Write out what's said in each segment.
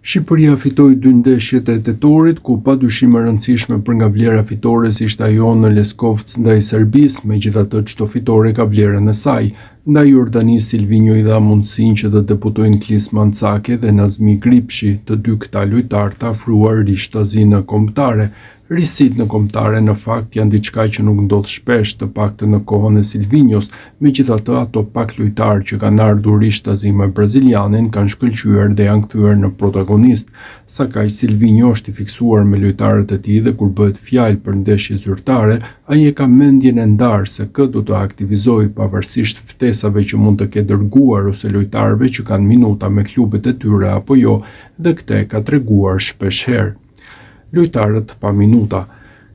Shqipëria fitoi 2 ndeshjet e tetorit, ku padyshim e rëndësishme për nga vlera fitore ishte ajo në Leskovec ndaj Serbisë, megjithatë çdo fitore ka vlerën e saj. Ndaj Jordanisë, Silvinjo i dha mundësinë që të debutojnë Klis Mancake dhe Nazmi Gripshi, të dy këta lojtarë të afruar Rishtazi në kombëtare. Risit në kombëtare në fakt janë diçka që nuk ndodh shpesh, të paktën në kohën e Silvinjos, megjithatë ato pak lojtarë që kanë ardhur Rishtazi me brazilianin kanë shkëlqyer dhe janë kthyer në protagonist. Sa kaq Silvinjo është i fiksuar me lojtarët e tij dhe kur bëhet fjalë për ndeshje zyrtare, ai e ka mendjen e ndarë se kë do të aktivizojë pavarësisht ftesave që mund të ketë dërguar ose lojtarëve që kanë minuta me klubet e tyre apo jo, dhe këtë ka treguar shpeshherë. Lojtarët pa minuta.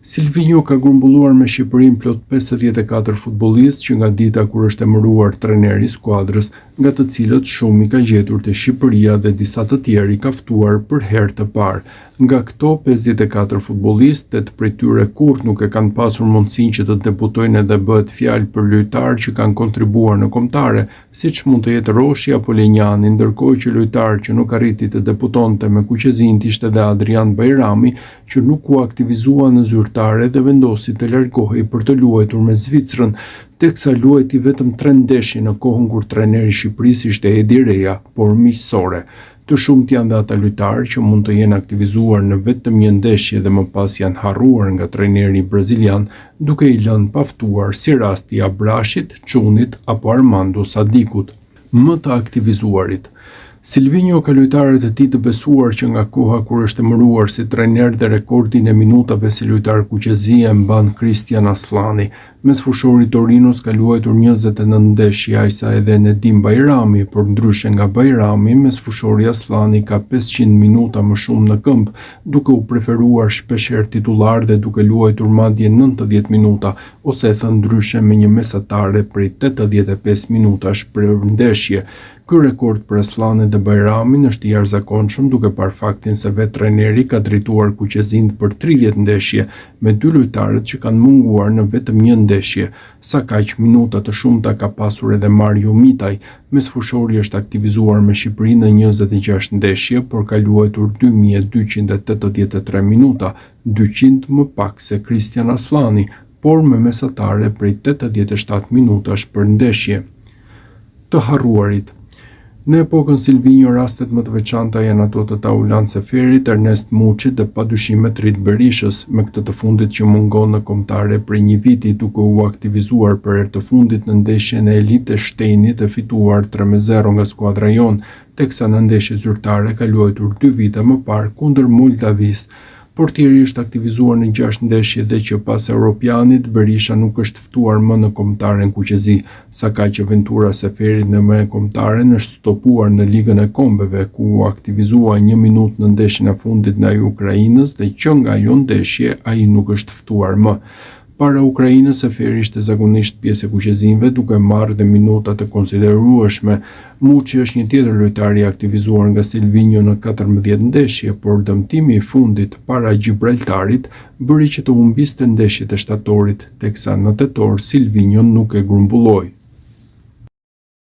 Silvinjo ka grumbulluar me Shqipërinë plot 54 futbollistë që nga dita kur është emëruar trajneri i skuadrës, nga të cilët shumë i ka gjetur te Shqipëria dhe disa të tjerë i ka ftuar për herë të parë. Nga këto 54 futbollistë, 8 prej tyre kurrë nuk e kanë pasur mundësinë që të debutojnë edhe bëhet fjalë për lojtarë që kanë kontribuar në kombëtare, siç mund të jetë Roshi apo Lenjani, ndërkohë që lojtarë që nuk arriti të debutonte me Kuqezin ishte edhe Adrian Bajrami, që nuk u aktivizua në zyrtare dhe vendosi të largohej për të luajtur me Zvicrën, teksa luajti vetëm 3 ndeshje në kohën kur trajneri i Shqipërisë ishte Edi Reja, por miqësore. Të shumt janë dhe ata lojtarë që mund të jenë aktivizuar në vetëm një ndeshje dhe më pas janë harruar nga trajneri brazilian, duke i lënë pa ftuar si rasti i Abrashit, Çunit apo Armando Sadikut. Më të aktivizuarit. Silvinjo ka lojtarët e tij të besuar që nga koha kur është emëruar si trajner dhe rekordin e minutave si lojtar Kuqezi e mban Kristian Aslani. Mesfushori i Torinos ka luajtur 29 ndeshje, ajsa edhe Nedim Bajrami, por ndryshe nga Bajrami, mesfushori Aslani ka 500 minuta më shumë në këmbë, duke u preferuar shpeshherë titullar dhe duke luajtur madje 90 minuta, ose thënë ndryshe me një mesatare prej 85 minutash për ndeshje. Ky rekord për Aslanin dhe Bajramin është i jashtëzakonshëm duke parë faktin se vetë trajneri ka drejtuar Kuqezin për 30 ndeshje, me 2 lojtarët që kanë munguar në vetëm një ndeshje. Sa kaq minuta të shumta ka pasur edhe Mario Mitaj, mesfushori është aktivizuar me Shqipërinë në 26 ndeshje, por ka luajtur 2283 minuta, 200 më pak se Kristian Aslani, por me mesatare prej 87 minutash për ndeshje. Të harruarit. Në epokën Silvinjo, rastet më të veçanta janë ato të Taulan Seferit, Ernest Muçit dhe padyshim Trit Berishës, me këtë të fundit që mungon në kombëtare prej një viti duke u aktivizuar për herë të fundit në ndeshjen e Elite Shtejnit e fituar 3-0 nga skuadra jon, teksa në ndeshje zyrtare ka luajtur 2 vite më parë kundër Moldavis. Portieri është aktivizuar në 6 ndeshje dhe që pas Europianit, Berisha nuk është ftuar më në kombëtaren Kuqezi, sa kaq aventura Seferit në me kombëtaren është stopuar në Ligën e Kombeve, ku u aktivizua 1 minutë në ndeshjen e fundit ndaj Ukrainës dhe që nga ajo ndeshje ai nuk është ftuar më. Para Ukrainës, Seferi ishte zakonisht pjesë e Kuqezinëve, duke marrë dhe minuta të konsiderueshme. Muçi është një tjetër lojtar i aktivizuar nga Silvinjo në 14 ndeshje, por dëmtimi i fundit para Gibraltarit bëri që të humbiste ndeshjet e shtatorit, teksa në tetor Silvinjo nuk e grumbulloi.